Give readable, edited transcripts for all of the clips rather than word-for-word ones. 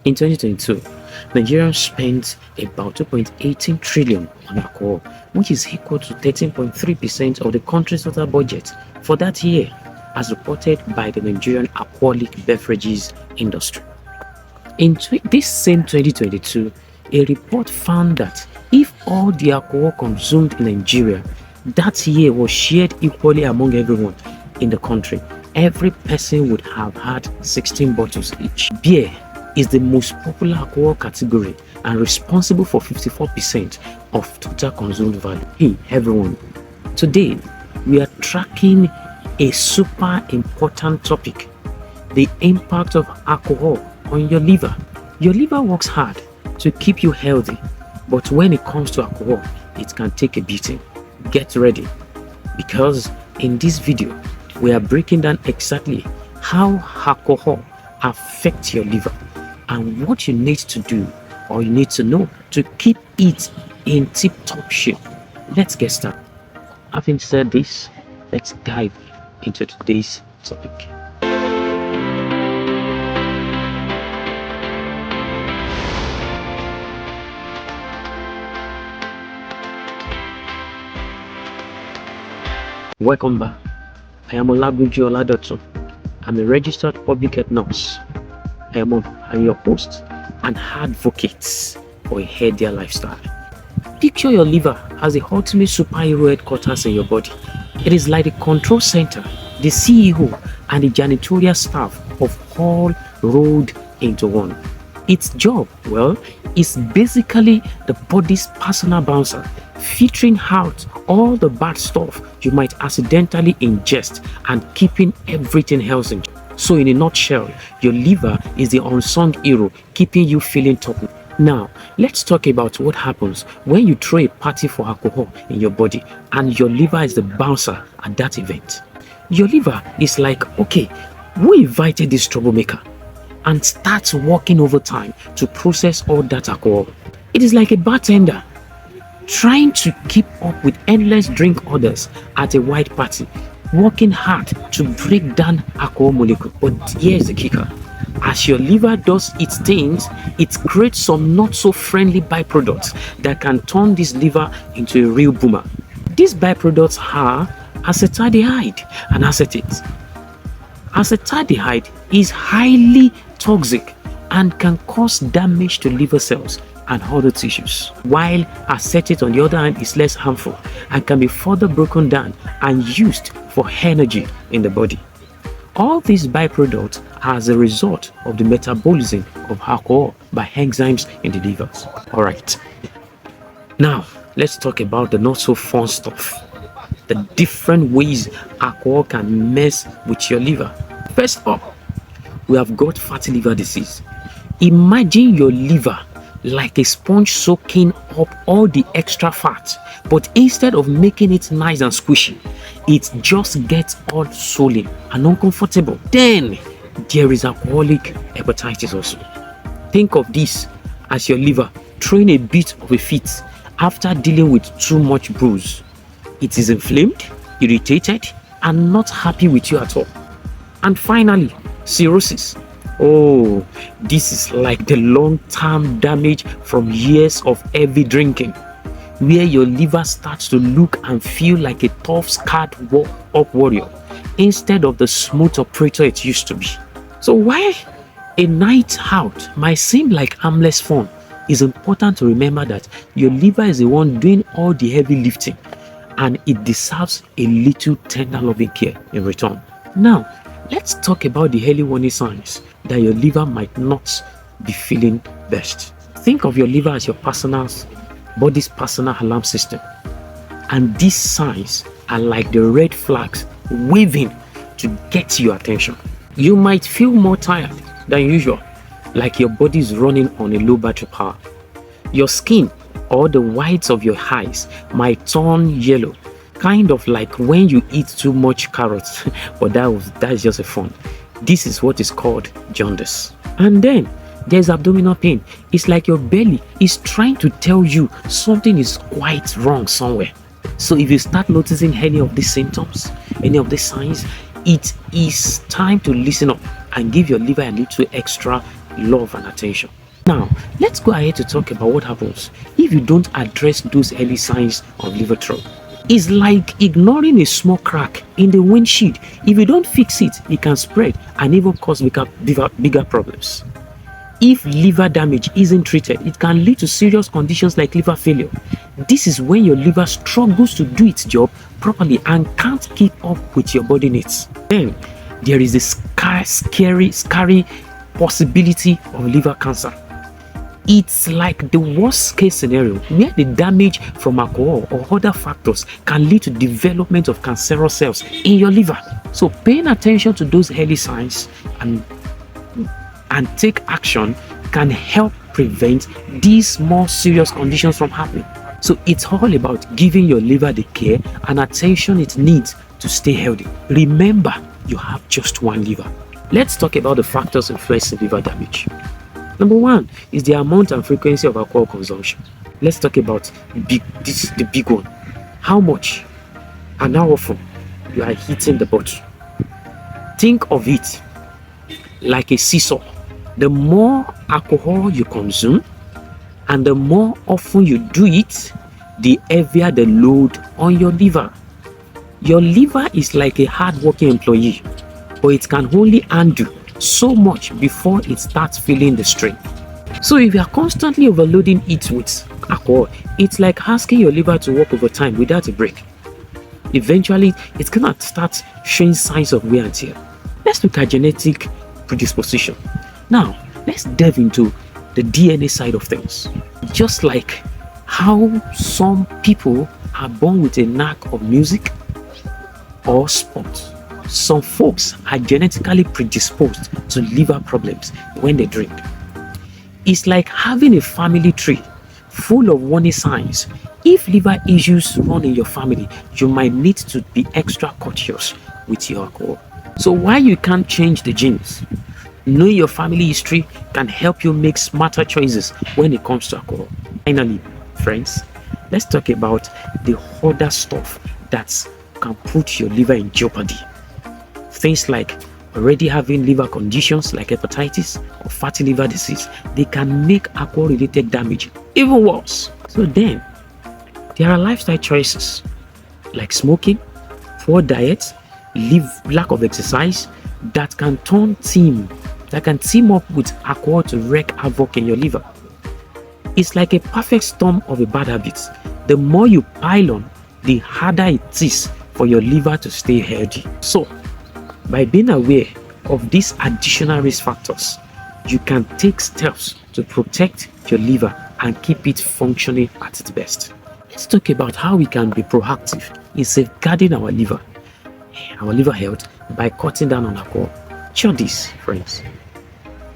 In 2022, Nigerians spent about 2.18 trillion on alcohol, which is equal to 13.3% of the country's total budget for that year, as reported by the Nigerian alcoholic beverages industry. In this same 2022, a report found that if all the alcohol consumed in Nigeria that year was shared equally among everyone in the country, every person would have had 16 bottles each. Beer is the most popular alcohol category and responsible for 54% of total consumed value. Hey everyone, today we are tracking a super important topic: the impact of alcohol on your liver. Your liver works hard to keep you healthy, but when it comes to alcohol, it can take a beating. Get ready, because in this video we are breaking down exactly how alcohol affects your liver and what you need to do or you need to know to keep it in tip-top shape. Let's get started. Having said this, let's dive into today's topic. Welcome back. I am Olagunju Oladotun. I'm a registered public health nurse. I'm your host and advocate for a healthier lifestyle. Picture your liver as the ultimate superhero headquarters in your body. It is like the control center, the CEO, and the janitorial staff of all rolled into one. Its job, well, is basically the body's personal bouncer, filtering out all the bad stuff you might accidentally ingest and keeping everything else in check. So in a nutshell, your liver is the unsung hero keeping you feeling top. Now, let's talk about what happens when you throw a party for alcohol in your body and your liver is the bouncer at that event. Your liver is like, okay, who invited this troublemaker? And starts working overtime to process all that alcohol. It is like a bartender trying to keep up with endless drink orders at a wide party, working hard to break down alcohol molecules. But here's the kicker: as your liver does its things, it creates some not so friendly byproducts that can turn this liver into a real boomer. These byproducts are acetaldehyde and acetate. Acetaldehyde is highly toxic and can cause damage to liver cells and other tissues, while acetate on the other hand is less harmful and can be further broken down and used for energy in the body. All these byproducts are as a result of the metabolism of alcohol by enzymes in the liver. Alright, now let's talk about the not so fun stuff, the different ways alcohol can mess with your liver. First up, we have got fatty liver disease. Imagine your liver like a sponge soaking up all the extra fat, but instead of making it nice and squishy, it just gets all swollen and uncomfortable. Then there is alcoholic hepatitis also. Think of this as your liver throwing a bit of a fit after dealing with too much booze. It is inflamed, irritated, and not happy with you at all. And finally, cirrhosis. Oh, this is like the long-term damage from years of heavy drinking, where your liver starts to look and feel like a tough, scarred up warrior instead of the smooth operator it used to be. So while a night out might seem like harmless fun, it's important to remember that your liver is the one doing all the heavy lifting, and it deserves a little tender loving care in return. Now, let's talk about the early warning signs that your liver might not be feeling best. Think of your liver as your body's personal alarm system. And these signs are like the red flags waving to get your attention. You might feel more tired than usual, like your body is running on a low battery power. Your skin or the whites of your eyes might turn yellow, kind of like when you eat too much carrots, but that's just a fun. This is what is called jaundice. And then there's abdominal pain. It's like your belly is trying to tell you something is quite wrong somewhere. So if you start noticing any of these symptoms, any of these signs, it is time to listen up and give your liver a little extra love and attention. Now, let's go ahead to talk about what happens if you don't address those early signs of liver trouble. It's like ignoring a small crack in the windshield. If you don't fix it, it can spread and even cause bigger problems. If liver damage isn't treated, it can lead to serious conditions like liver failure. This is when your liver struggles to do its job properly and can't keep up with your body needs. Then there is the scary possibility of liver cancer. It's like the worst case scenario where the damage from alcohol or other factors can lead to development of cancerous cells in your liver. So paying attention to those early signs and take action can help prevent these more serious conditions from happening. So it's all about giving your liver the care and attention it needs to stay healthy. Remember, you have just one liver. Let's talk about the factors influencing liver damage. Number one is the amount and frequency of alcohol consumption. Let's talk about the big one. How much and how often you are hitting the bottle. Think of it like a seesaw. The more alcohol you consume and the more often you do it, the heavier the load on your liver. Your liver is like a hard-working employee, but it can only handle so much before it starts feeling the strain. So if you are constantly overloading it with alcohol, it's like asking your liver to work overtime without a break. Eventually, it's gonna start showing signs of wear and tear. Let's look at genetic predisposition. Now, let's delve into the DNA side of things. Just like how some people are born with a knack of music or sports, some folks are genetically predisposed to liver problems when they drink. It's like having a family tree full of warning signs. If liver issues run in your family, you might need to be extra cautious with your alcohol. So while you can't change the genes, knowing your family history can help you make smarter choices when it comes to alcohol. Finally, friends, let's talk about the other stuff that can put your liver in jeopardy. Things like already having liver conditions like hepatitis or fatty liver disease, they can make alcohol-related damage even worse. So then, there are lifestyle choices like smoking, poor diet, lack of exercise that can team up with alcohol to wreak havoc in your liver. It's like a perfect storm of a bad habit. The more you pile on, the harder it is for your liver to stay healthy. So, by being aware of these additional risk factors, you can take steps to protect your liver and keep it functioning at its best. Let's talk about how we can be proactive in safeguarding our liver health by cutting down on alcohol. Sure this, friends.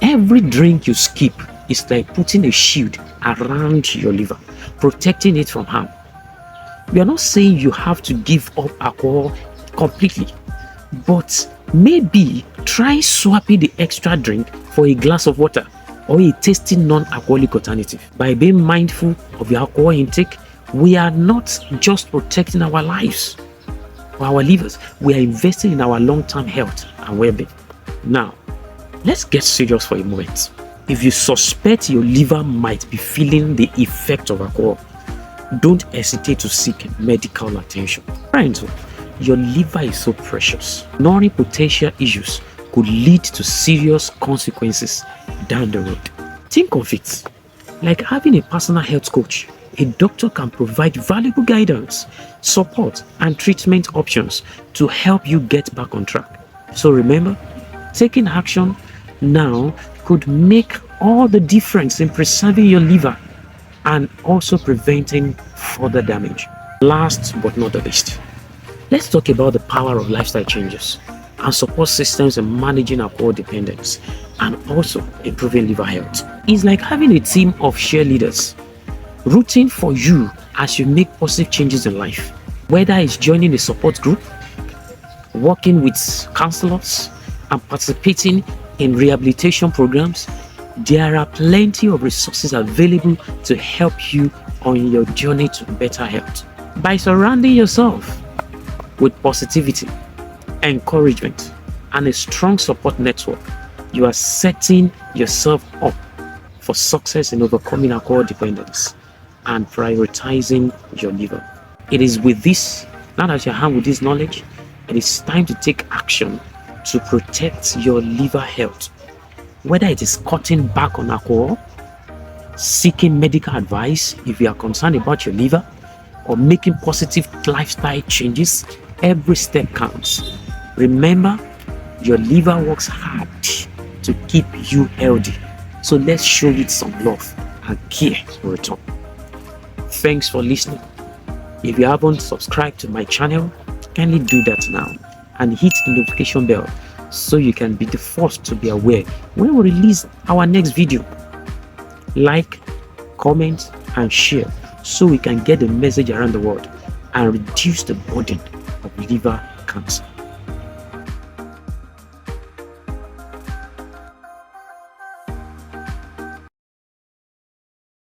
Every drink you skip is like putting a shield around your liver, protecting it from harm. We are not saying you have to give up alcohol completely, but maybe try swapping the extra drink for a glass of water or a tasty non-alcoholic alternative. By being mindful of your alcohol intake, we are not just protecting our lives or our livers, we are investing in our long-term health and well-being. Now, let's get serious for a moment. If you suspect your liver might be feeling the effect of alcohol, don't hesitate to seek medical attention. Friends, your liver is so precious. Ignoring potential issues could lead to serious consequences down the road. Think of it like having a personal health coach. A doctor can provide valuable guidance, support, and treatment options to help you get back on track. So remember, taking action now could make all the difference in preserving your liver and also preventing further damage. Last but not the least, let's talk about the power of lifestyle changes and support systems in managing alcohol dependence and also improving liver health. It's like having a team of cheerleaders rooting for you as you make positive changes in life. Whether it's joining a support group, working with counselors, and participating in rehabilitation programs, there are plenty of resources available to help you on your journey to better health. By surrounding yourself with positivity, encouragement, and a strong support network, you are setting yourself up for success in overcoming alcohol dependence and prioritizing your liver. It is with this, now that you're armed with this knowledge, it is time to take action to protect your liver health. Whether it is cutting back on alcohol, seeking medical advice if you are concerned about your liver, or making positive lifestyle changes, every step counts. Remember, your liver works hard to keep you healthy. So let's show it some love and care in return. Thanks for listening. If you haven't subscribed to my channel, kindly do that now and hit the notification bell so you can be the first to be aware when we release our next video. Like, comment and share so we can get the message around the world and reduce the burden of liver cancer.